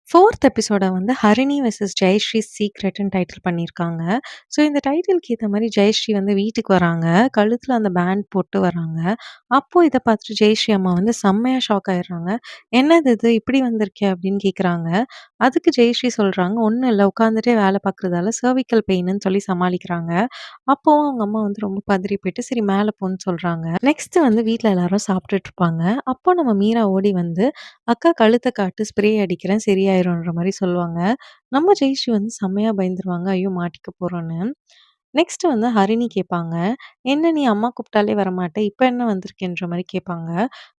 4த் எபிசோட வந்து Harini versus Jayashree சீக்ரெட்ன்னு title பண்ணியிருக்காங்க. ஸோ இந்த டைட்டிலுக்கு ஏத்த மாரி ஜெயஸ்ரீ வந்து வீட்டுக்கு வராங்க. கழுத்துல அந்த பேண்ட் போட்டு வராங்க. அப்போ இத பார்த்துட்டு ஜெயஸ்ரீ அம்மா வந்து செம்மையா ஷாக் ஆயிடுறாங்க. "என்னது இது இப்படி வந்திருக்கே?" அப்படின்னு கேட்குறாங்க. அதுக்கு ஜெயஸ்ரீ சொல்றாங்க, "ஒண்ணும் இல்ல உட்காந்துட்டே வேலை பார்க்குறதால சர்விக்கல் பெயின்னு" சொல்லி சமாளிக்கிறாங்க. அப்பவும் அவங்க அம்மா வந்து ரொம்ப பதறி போயிட்டு, "சரி மேல போன்னு" சொல்றாங்க. நெக்ஸ்ட் வந்து வீட்ல எல்லாரும் சாப்பிட்டுட்டு இருப்பாங்க. அப்போ நம்ம மீரா ஓடி வந்து அக்கா கழுத்த காட்டு ஸ்ப்ரே அடிக்கிறேன் சரியாயிரும்ன்ற மாரி சொல்லுவாங்க. நம்ம ஜெயஸ்ரீ வந்து செம்மையா பயந்துருவாங்க. ஐயோ! மாட்டிக்க போறோம்ன்னு. நெக்ஸ்ட் வந்து ஹரிணி கேட்பாங்க. "என்ன நீ அம்மா கூப்பிட்டாலே வரமாட்ட, இப்ப என்ன வந்திருக்கேன்ற" மாரி கேட்பாங்க.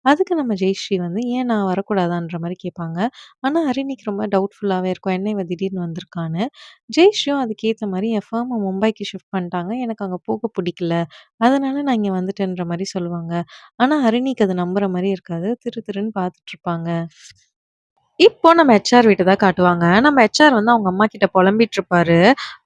அதுக்கு நம்ம ஜெயஸ்ரீ வந்து "ஏன் நான் வரக்கூடாதான்ற" மாரி கேட்பாங்க. ஆனா ஹரிணிக்கு ரொம்ப டவுட்ஃபுல்லாவே இருக்கும். என்ன இவ திடீர்னு வந்திருக்கான்னு. ஜெயஸ்ரீயும் அதுக்கேத்த மாரி என் ஃபர்ம மும்பைக்கு ஷிஃப்ட் பண்ணிட்டாங்க. எனக்கு அங்க போக புடிக்கல. அதனால நான் இங்க வந்துட்டேன்ற மாரி சொல்லுவாங்க. ஆனா ஹரிணிக்கு அது நம்புற மாரி இருக்காது. திரு திருன்னு பார்த்துட்டு இருப்பாங்க. இப்போ நம்ம ஹெச்ஆர் வீட்ட தான் காட்டுவாங்க. நம்ம ஹெச்ஆர் வந்து அவங்க அம்மா கிட்ட பொலம்பிட்டு இருப்பாரு.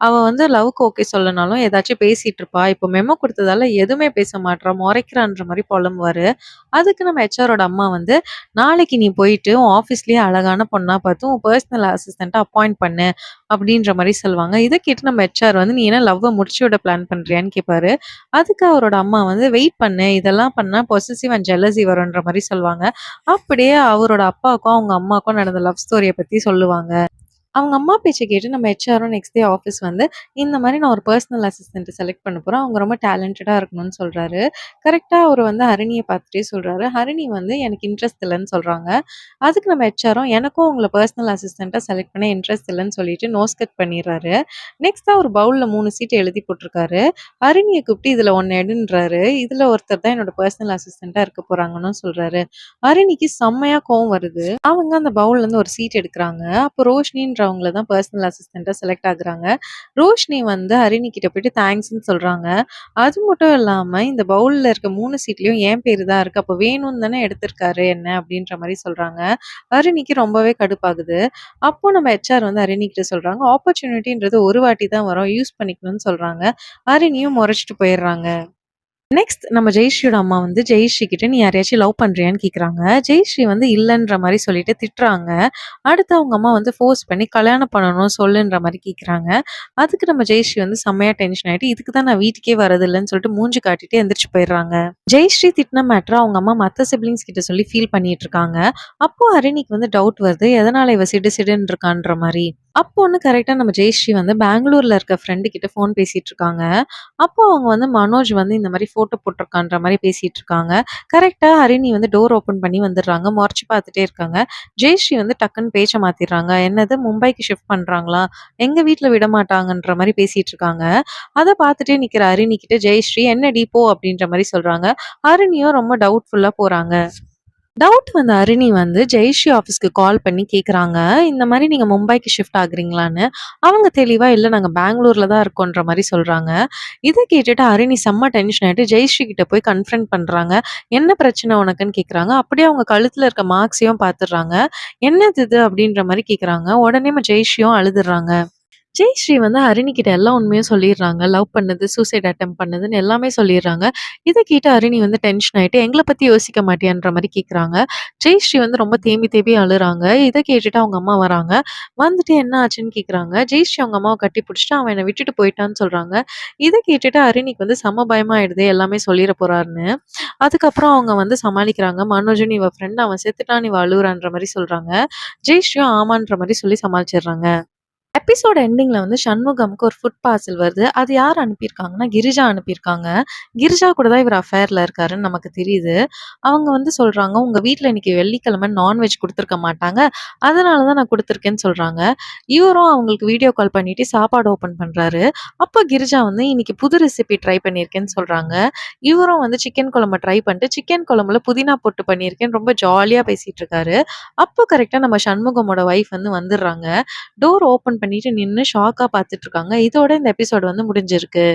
அவ வந்து லவ்க்கு ஓகே சொல்லனாலும் ஏதாச்சும் பேசிட்டு இருப்பா. இப்போ மெமோ குடுத்ததால எதுவுமே பேச மாட்றா, மொறைக்கிறான்ற மாரி பொலம்புவாரு. அதுக்கு நம்ம ஹெச்ஆரோட அம்மா வந்து, "நாளைக்கு நீ போயிட்டு உன் ஆஃபீஸ்லயே அழகான பொண்ணா பார்த்து உன் பெர்சனல் அசிஸ்டன்ட்ட அப்பாயிண்ட் பண்ணு" அப்படின்ற மாரி சொல்லுவாங்க. இத கேட்டு நம்ம ஹெச்ஆர் வந்து, "நீ என்ன லவ்வ முடிச்சு விட பிளான் பண்றியான்னு?" கேட்பாரு. அதுக்கு அவரோட அம்மா வந்து, "வெயிட் பண்ணு. இதெல்லாம் பண்ணா பொசசிவ் அண்ட் ஜெலசி வரும்ன்ற" மாரி சொல்லுவாங்க. அப்படியே அவரோட அப்பாவுக்கும், அவங்க அம்மாவுக்கும் நடந்த லவ் ஸ்டோரிய பத்தி சொல்லுவாங்க. அவங்க அம்மா பேச்ச கேட்டு நம்ம ஹெச்ஆரும் நெக்ஸ்ட் டே ஆஃபீஸ் வந்து, இந்த மாரி நான் ஒரு பெர்சனல் அசிஸ்டன்ட்ட செலக்ட் பண்ண போறேன். அவங்க ரொம்ப டேலண்டடா இருக்கணும்னு சொல்றாரு. கரெக்ட்டா அவரு வந்து ஹரிணிய பார்த்துட்டே சொல்றாரு. ஹரிணி வந்து எனக்கு இன்ட்ரெஸ்ட் இல்லன்னு சொல்றாங்க. அதுக்கு நம்ம ஹெச்ஆரும் எனக்கும் உங்கள பெர்சனல் அசிஸ்டன்ட்டா செலக்ட் பண்ண இன்ட்ரெஸ்ட் இல்லன்னு சொல்லிட்டு நோஸ் கட் பண்ணிர்றாரு. நெக்ஸ்ட்டா ஒரு பவுல்ல 3 சீட் எழுதி போட்டுருக்காரு. ஹரிணிய கூப்பிட்டு இதுல 1 எடுன்றாரு. இதுல ஒருத்தர் தான் என்னோட பெர்சனல் அசிஸ்டன்ட்டா இருக்க போறாங்கன்னு சொல்றாரு. ஹரிணிக்கு செம்மையா கோவம் வருது. அவங்க அந்த பவுல்ல இருந்து ஒரு சீட் எடுக்குறாங்க. அப்போ ரோஷினின்றவங்கள தான் பெர்சனல் அசிஸ்டன்ட்டா செலக்ட் ஆகுறாங்க. ரோஷினி வந்து ஹரிணி கிட்ட போயிட்டு தேங்க்ஸ்ன்னு சொல்றாங்க. அது மட்டும் இல்லாம இந்த பவுல்ல இருக்க 3 சீட்லயும் என் பேரு தான் இருக்கு. அப்ப வேணும்னு தானே எடுத்திருக்காரு என்ன அப்படின்ற மாரி சொல்றாங்க. ஹரிணிக்கு ரொம்பவே கடுப்பாகுது. அப்போ நம்ம ஹெச்ஆர் வந்து ஹரிணி கிட்ட சொல்றாங்க, ஆப்பர்ச்சுனிட்டின்றது ஒரு வாட்டி தான் வரும். யூஸ் பண்ணிக்கணும்னு சொல்றாங்க. ஹரிணியும் மொறச்சுட்டு போயிடுறாங்க. நெக்ஸ்ட் நம்ம ஜெயஸ்ரீயோட அம்மா வந்து ஜெயஸ்ரீ கிட்ட "நீ யாரையாச்சும் லவ் பண்றியான்னு?" கேட்குறாங்க. ஜெயஸ்ரீ வந்து இல்லன்ற மாரி சொல்லிட்டு திட்டுறாங்க. அடுத்து அவங்க அம்மா வந்து ஃபோர்ஸ் பண்ணி கல்யாணம் பண்ணணும் சொல்லுன்ற மாரி கேட்குறாங்க. அதுக்கு நம்ம ஜெயஸ்ரீ வந்து செம்மையா டென்ஷன் ஆயிட்டு, "இதுக்கு தான் நான் வீட்டுக்கே வரதில்லன்னு" சொல்லிட்டு மூஞ்சி காட்டிட்டு எந்திரிச்சு போயிடுறாங்க. ஜெயஸ்ரீ திட்டின மேட்டர அவங்க அம்மா மத்த சிப்லிங்ஸ் கிட்ட சொல்லி ஃபீல் பண்ணிட்டு இருக்காங்க. அப்போ ஹரிணிக்கு வந்து டவுட் வருது. எதனால இவ சிடு சிடுன்னு இருக்கான்ற மாரி. அப்போன்னு கரெக்ட்டா நம்ம ஜெயஸ்ரீ வந்து பெங்களூர்ல இருக்க ஃப்ரெண்டு கிட்ட ஃபோன் பேசிட்டு இருக்காங்க. அப்போ அவங்க வந்து மனோஜ் வந்து இந்த மாரி ஃபோட்டோ போட்டுருக்கான்ற மாரி பேசிட்டு இருக்காங்க. கரெக்ட்டா ஹரிணி வந்து டோர் ஓப்பன் பண்ணி வந்துடுறாங்க. மொறச்சு பார்த்துட்டே இருக்காங்க. ஜெயஸ்ரீ வந்து டக்குன்னு பேச்ச மாத்திடுறாங்க. என்னது மும்பைக்கு ஷிஃப்ட் பண்றாங்களா? எங்க வீட்ல விடமாட்டாங்கன்ற மாரி பேசிட்டு இருக்காங்க. அத பார்த்துட்டே நிக்கிற ஹரிணி கிட்ட ஜெயஸ்ரீ "என்னடி போ" அப்படின்ற மாரி சொல்றாங்க. ஹரிணியும் ரொம்ப டவுட்ஃபுல்லா போறாங்க. டவுட் வந்த அருணி வந்து ஜெயஸ்ரீ ஆஃபீஸ்க்கு கால் பண்ணி கேட்குறாங்க. இந்த மாரி நீங்க மும்பைக்கு ஷிஃப்ட் ஆகுறீங்களான்னு. அவங்க தெளிவா இல்ல நாங்க பெங்களூர்ல தான் இருக்கோன்ற மாரி சொல்றாங்க. இத கேட்டுட்டு அருணி செம்ம டென்ஷன் ஆயிட்டு ஜெயஸ்ரீ கிட்ட போய் கன்ஃபரண்ட் பண்றாங்க. என்ன பிரச்சனை உனக்குன்னு கேட்குறாங்க. அப்படியே அவங்க கழுத்துல இருக்க மார்க்ஸையும் பார்த்துடுறாங்க. என்னது இது அப்படின்ற மாரி கேட்குறாங்க. உடனே ஜெயஸ்ரீயும் அழுதுடுறாங்க. ஜெயஸ்ரீ வந்து ஹரிணி கிட்ட எல்லா உண்மையும் சொல்லிர்றாங்க. லவ் பண்ணது, சூசைட் அட்டெம்ப்ட் பண்ணதுன்னு எல்லாமே சொல்லிர்றாங்க. இத கேட்டு ஹரிணி வந்து டென்ஷன் ஆயிட்டு, "எங்கள பத்தி யோசிக்க மாட்டியான்ற" மாரி கேட்குறாங்க. ஜெயஸ்ரீ வந்து ரொம்ப தேம்பி தேம்பி அழுறாங்க. இத கேட்டுட்டு அவங்க அம்மா வராங்க. வந்துட்டு என்ன ஆச்சுன்னு கேட்குறாங்க. ஜெயஸ்ரீ அவங்க அம்மாவ கட்டி புடிச்சுட்டு, "அவன் என்ன விட்டுட்டு போயிட்டான்னு" சொல்றாங்க. இத கேட்டுட்டு ஹரிணிக்கு வந்து செம்ம பயமா ஆயிடுது. எல்லாமே சொல்லிற போறாருன்னு. அதுக்கப்புறம் அவங்க வந்து சமாளிக்கிறாங்க. "மனோஜும் இவ ஃப்ரெண்ட் அவன் செத்துட்டான், இவ அழுவுறான்ற" மாரி சொல்றாங்க. ஜெயஸ்ரீயும் ஆமான்ற மாரி சொல்லி சமாளிச்சிடுறாங்க. எபிசோட் எண்டிங்ல வந்து சண்முகம்க்கு ஒரு ஃபுட் பார்சல் வருது. அது யார் அனுப்பியிருக்காங்கன்னா, கிரிஜா அனுப்பியிருக்காங்க. கிரிஜா கூட தான் இவர் அஃபேர்ல இருக்காருன்னு நமக்கு தெரியுது. அவங்க வந்து சொல்றாங்க, "உங்க வீட்ல இன்னைக்கு வெள்ளிக்கிழமை நான்வெஜ் குடுத்துருக்க மாட்டாங்க. அதனால தான் நான் குடுத்துருக்கேன்னு" சொல்றாங்க. இவரும் அவங்களுக்கு வீடியோ கால் பண்ணிட்டு சாப்பாடு ஓப்பன் பண்றாரு. அப்ப கிரிஜா வந்து இன்னைக்கு புது ரெசிபி ட்ரை பண்ணியிருக்கேன்னு சொல்றாங்க. இவரும் வந்து சிக்கன் குழம்ப ட்ரை பண்ணிட்டு, சிக்கன் குழம்புல புதினா போட்டு பண்ணியிருக்கேன்னு ரொம்ப ஜாலியா பேசிட்டு இருக்காரு. அப்போ கரெக்ட்டா நம்ம சண்முகமோட வைஃப் வந்து வந்துடுறாங்க. டோர் ஓப்பன் பண்ணிட்டு நின்னு ஷாக்கா பார்த்துட்டு இருக்காங்க. இதோட இந்த எபிசோட் வந்து முடிஞ்சிருக்கு.